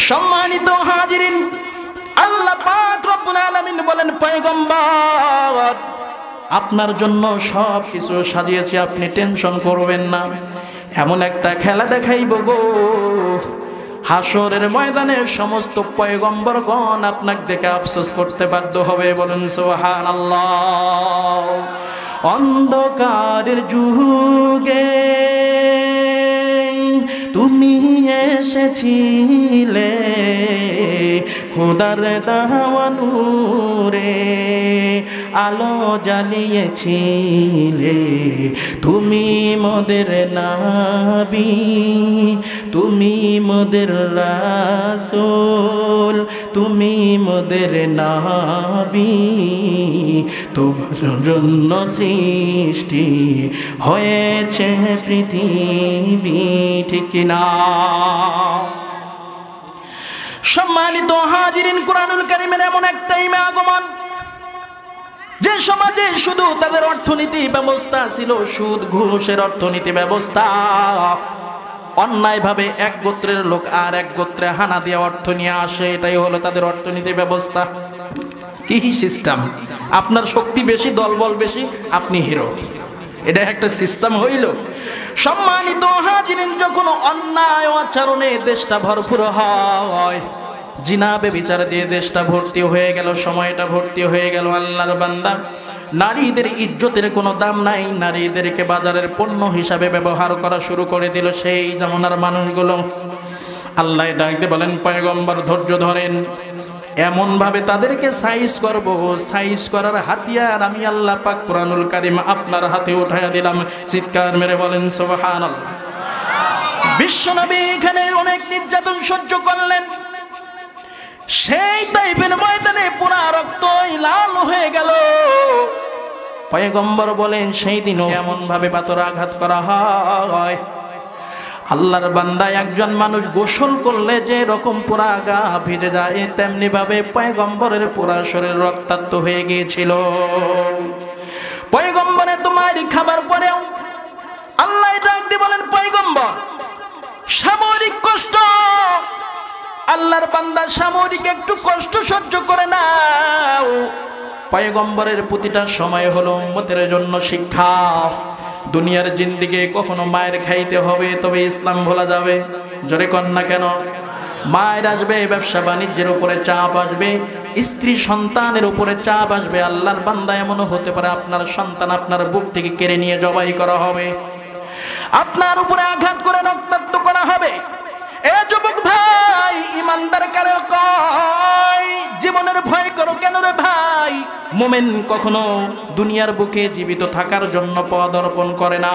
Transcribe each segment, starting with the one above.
সম্মানিত হাজিরিন, আল্লাহ পাক রব্বুল আলামিন বলেন, পয়গম্বর আপনার জন্য সব কিছু সাজিয়েছি, আপনি টেনশন করবেন না। এমন একটা খেলা দেখাইব গো, হাসরের ময়দানে সমস্ত পয়গম্বরগণ আপনাকে দেখে আফসোস করতে বাধ্য হবে। বলেন সুবহানাল্লাহ। অন্ধকারের যুগে তুমি এসেছিলে, খোদার দেওয়া নূরে আলো জ্বালিয়েছিলে। তুমি মোদের নবী, তুমি মোদের রাসূল, তুমি মোদের নবী। তোমার জন্য সৃষ্টি হয়েছে পৃথিবী, ঠিক না? সম্মানিত হাজিরিন, কুরআনুল কারীমের এমন এক টাইমে আগমন, যে সমাজে শুধু তাদের অর্থনীতি ব্যবস্থা ছিল সুদ ঘুষের অর্থনীতি ব্যবস্থা। অন্যায়ভাবে এক গোত্রের লোক আর এক গোত্রে হানা দিয়ে অর্থ নিয়ে আসে, এটাই হলো তাদের অর্থনীতি ব্যবস্থা। কি সিস্টেম? আপনার শক্তি বেশি, দলবল বেশি, আপনি হিরো, এটা একটা সিস্টেম হইল। সম্মানিত হাজিরিন, যখন অন্যায় আচরণে দেশটা ভরপুর হয়, জিনা বেবিচার দিয়ে দেশটা ভর্তি হয়ে গেল, সময়টা ভর্তি হয়ে গেল। আল্লাহর বান্দা, নারীদের ইজ্জতের কোনো দাম নাই, নারীদেরকে বাজারের পণ্য হিসাবে ব্যবহার করা শুরু করে দিল সেই জামানার মানুষগুলো। আল্লাহ ডাকতে বলেন, পয়গম্বর ধৈর্য ধরেন, এমন ভাবে তাদেরকে সাইজ করব, সাইজ করার হাতিয়ার আমি আল্লাহ পাক কুরআনুল কারীম আপনার হাতে উঠাইয়া দিলাম। চিৎকার মেরে বলেন সুবহানাল্লাহ। বিশ্বনবী এখানে অনেক নির্যাতন সহ্য করলেন, সেই তাইফের ময়দানে পুরা রক্ত লাল হয়ে গেল। পয়গম্বর বলেন, সেই দিনও এমন ভাবে পাথর আঘাত করা হয়। আল্লাহর বান্দা, একজন মানুষ গোসল করলে যে রকম পুরা গা ভিজে যায়, তেমনি ভাবে পয়গম্বরের পুরা শরীর রক্তাক্ত হয়ে গিয়েছিল। পয়গম্বরে তোমার খাবার পরেও আল্লাহ ডাক দিয়ে বলেন, পয়গম্বর সামরিক কষ্ট, আল্লাহর বান্দা সামরিক একটু কষ্ট সহ্য করে নাও। পয়গম্বরের প্রতিটা সময় হলো উম্মতের জন্য শিক্ষা। দুনিয়ার জিন্দিগি কখনো মায়ের খাইতে হবে, তবে ইসলাম ভোলা যাবে। জোরে কর না কেন? মায়ের আসবে, ব্যবসা বাণিজ্যের উপরে চাপ আসবে, স্ত্রী সন্তানের উপরে চাপ আসবে। আল্লাহর বান্দা, এমনও হতে পারে আপনার সন্তান আপনার বুক থেকে কেড়ে নিয়ে জবাই করা হবে, আপনার উপরে আঘাত করে রক্তাক্ত করা হবে। এ যুবক ভাই, ইমানদার কারে কয় জীবনের ভয় করো কেন রে ভাই? মোমেন কখনো দুনিয়ার বুকে জীবিত থাকার জন্য পদার্পণ করে না,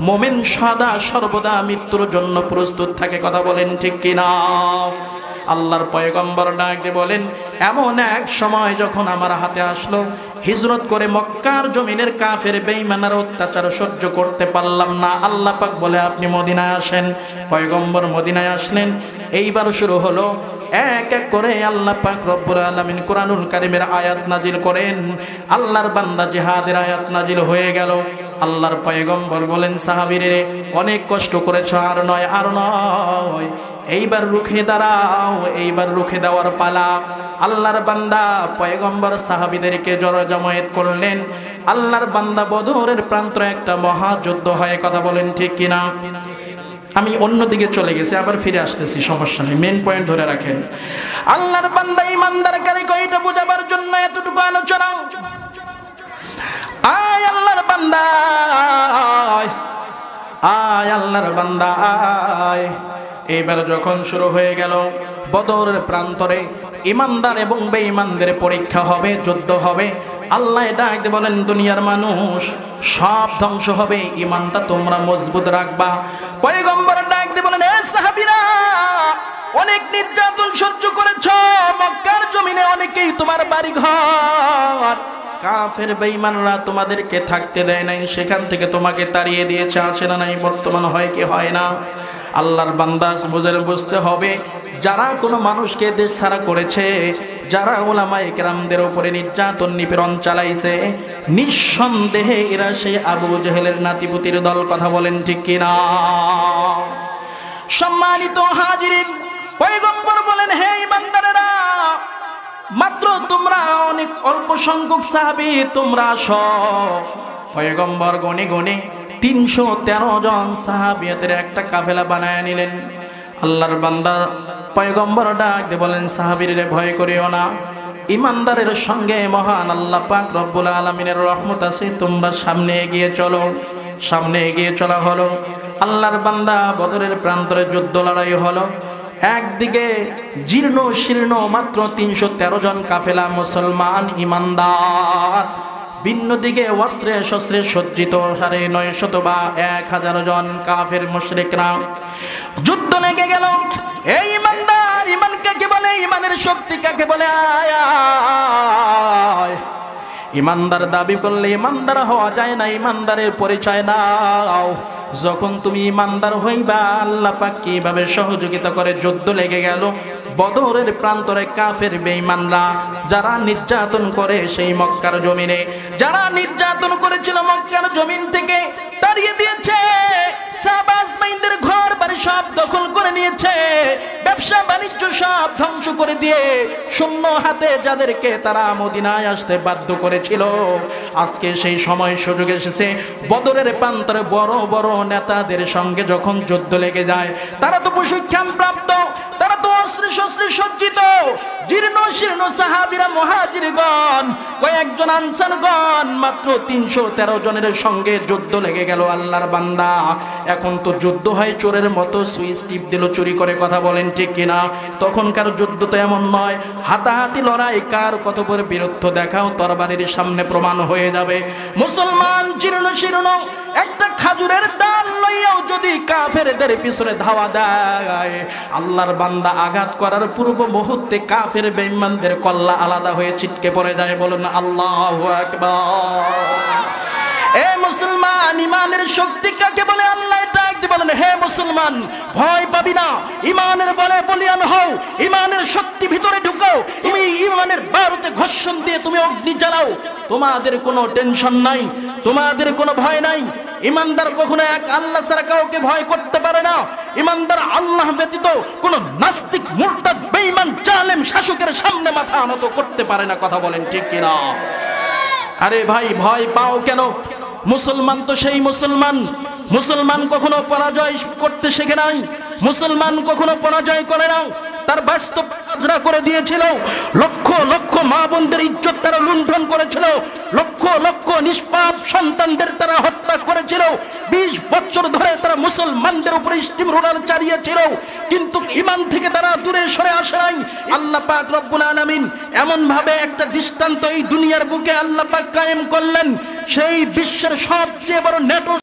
মোমেন সদা সর্বদা মৃত্যুর জন্য প্রস্তুত থাকে। কথা বলেন ঠিক কিনা? আল্লাহর পয়গম্বর ডাক দিয়ে বলেন, এমন এক সময় যখন আমার হাতে আসলো, হিজরত করে মক্কার জমিনের কাফের বেঈমানের অত্যাচার সহ্য করতে পারলাম না। আল্লাহ পাক বলে, আপনি মদিনায় আসেন। পয়গম্বর মদিনায় আসলেন। এইবার শুরু হলো এক এক করে আল্লাহ পাক রব্বুল আলামিন কুরআনুল কারীমের আয়াত নাজিল করেন। আল্লাহর বান্দা জিহাদের আয়াত নাজিল হয়ে গেল। আল্লাহর পয়গম্বর বলেন, সাহাবীরে অনেক কষ্ট করেছ, আর নয়, আর নয়, এইবার রুখে দাঁড়াও, এইবার রুখে দেওয়ার পালা। আল্লাহর বান্দা পয়গম্বর সাহাবীদেরকে জমায়েত করলেন। আল্লাহর বান্দা, বদরের প্রান্তরে একটা মহাযুদ্ধ হয়। কথা বলেন ঠিক কিনা? আমি অন্যদিকে চলে গেছি, আবার ফিরে আসতেছি, সমস্যা নেই, মেন পয়েন্ট ধরে রাখেন। আল্লাহর বান্দা ইমানদার কারিগো, এটা বোঝাবার জন্য এতটুকু আলোচনা। আয় আল্লাহর বান্দা, আয় আল্লাহর বান্দা আয়। এইবার যখন শুরু হয়ে গেল, বদরের প্রান্তরে ইমানদার এবং বেঈমানদের পরীক্ষা হবে, যুদ্ধ হবে। আল্লাহ ডাক দিয়ে বলেন, দুনিয়ার মানুষ সব ধ্বংস হবে, ইমানটা তোমরা মজবুত রাখবা। পয়গম্বর ডাক দিয়ে বলেন, এ সাহাবীরা, অনেক নির্যাতন সহ্য করেছ, মক্কার জমিনে অনেকেই তোমার বাড়ি ঘর কাফের বেঈমানরা তোমাদেরকে থাকতে দেয় নাই, সেখান থেকে তোমাকে তাড়িয়ে দিয়েছে, আছে না নাই? বর্তমান হয় কি হয় না? আল্লাহর বান্দা বুঝতে হবে, যারা কোনো মানুষকে দেশ ছাড়া করেছে, যারা উলামায়ে কেরামদের উপরে নির্যাতন নিপীড়ন চালাইছে, নিঃসন্দেহে এরা সেই আবু জেহেলের নাতিপুতির দল। কথা বলেন ঠিক কিনা? সম্মানিত হাজিরিন, পয়গম্বর বলেন, সংখ্যক সাহাবী তোমরা আসো। পয়গম্বর গনে গনে 313 জন সাহাবিয়াতের একটা কাফেলা বানায় নিলেন। আল্লাহর বান্দা পয়গম্বর ডাক দিয়ে বলেন, সাহাবীরে ভয় করিও না, ইমানদারের সঙ্গে মহান আল্লাহ পাক রব্বুল আলামিনের রহমত আছে, তোমরা সামনে এগিয়ে চলো। সামনে এগিয়ে চলা হলো। আল্লাহর বান্দা বদরের প্রান্তরে যুদ্ধ লড়াই হলো। একদিকে জীর্ণ শীর্ণ মাত্র 313 জন কাফেলা মুসলমান ইমানদার, ভিন্ন দিকে অস্ত্রে শস্ত্রে সজ্জিত 950 বা 1000 জন কাফের মুশরিকরা। যুদ্ধ লেগে গেল। এই ইমানদার, ইমান কাকে বলে, ইমানের শক্তি কাকে বলে? ইমানদার দাবি করলে ইমানদার হওয়া যায় না, ইমানদারের পরিচয় নাও। যখন তুমি ইমানদার হইবা, আল্লাহ পাক কিভাবে সহযোগিতা করে। যুদ্ধ লেগে গেল। বদরের প্রান্তরে কাফের বেঈমানরা যারা নির্যাতন করে সেই মক্কার জমিনে, যারা নির্যাতন করেছিল মক্কার জমিন থেকে তাড়িয়ে দিয়েছে। সাহাবাজমাইনদের ঘর বাড়ি সব দখল করে নিয়েছে, ব্যবসা বাণিজ্য সব ধ্বংস করে দিয়ে শূন্য হাতে যাদেরকে তারা মদিনায় আসতে বাধ্য করেছিল, আজকে সেই সময় সুযোগ এসেছে। বদরের প্রান্তরে বড় বড় নেতাদের সঙ্গে যখন যুদ্ধ লেগে যায়, তারা তো প্রশিক্ষণ প্রাপ্ত, তারা তো অস্ত্রে শস্ত্রে সজ্জিত। জীর্ণ শীর্ণ সাহাবীরা মুহাজিরগণ, কয়েকজন আনসারগণ, মাত্র 313 জনের সঙ্গে যুদ্ধ লেগে গেল। আল্লাহর বান্দা, এখন তো যুদ্ধ হয় চোরের মতো, সুইচ টিপ দিল চুরি করে, কথা বলেন ঠিক কিনা? তখনকার যুদ্ধ তো এমন নয়, হাতাহাতি লড়াই, কার কত বড় বীরত্ব দেখাও তরবারির সামনে প্রমাণ হয়ে যাবে। মুসলমান জীর্ণ শীর্ণ একটা খাজুরের ডাল লইয়াও যদি কাফেরদের পিছনে ধাওয়া দেয়, আল্লাহর বান্দা আঘাত করার পূর্ব মুহূর্তে কাফের বেঈমানদের কল্লা আলাদা হয়ে ছিটকে পড়ে যায়। বলুন আল্লাহু আকবার। এ মুসলমান, ইমানের শক্তি কাকে বলে? আল্লাহ ডাক দিয়ে বলেন, হে মুসলমান, ভয় পাবি না, ইমানের বলে বলিয়ান হও, ইমানের শক্তি ভিতরে ঢুকো, তুমি ইমানের বারুদে ঘর্ষণ দিয়ে তুমি অগ্নি জ্বালাও। তোমাদের কোনো টেনশন নাই, তোমাদের কোনো ভয় নাই। ইমানদার কখনো এক আল্লাহ ছাড়া কাউকে ভয় করতে পারে না। ইমানদার আল্লাহ ব্যতীত কোন নাস্তিক, মুরতাদ, বেঈমান, জালেম শাসকের সামনে মাথা নত করতে পারে না। কথা বলেন ঠিক কিনা? আরে ভাই, ভয় পাও কেন? মুসলমান তো সেই মুসলমান। মুসলমান কখনো পরাজয় করতে শেখে নাই, মুসলমান কখনো পরাজয় করে না। তার বাস্তব হাজরা করে দিয়েছিল। লক্ষ লক্ষ মা বোনদের ইজ্জত তারা লুণ্ঠন করেছিল, লক্ষ লক্ষ নিষ্পাপ সন্তানদের তারা হত্যা করেছিল। 20 বছর ধরে তারা মুসলমানদের উপরে স্টিম রোলার চালিয়েছিল, কিন্তু ইমান থেকে তারা দূরে সরে আসে নাই। আল্লাহ পাক রব্বুল আলামিন এমন ভাবে একটা দৃষ্টান্ত এই দুনিয়ার বুকে আল্লাহ পাক কায়েম করলেন, সেই বিশ্বের সবচেয়ে বড় নেটওয়ার্ক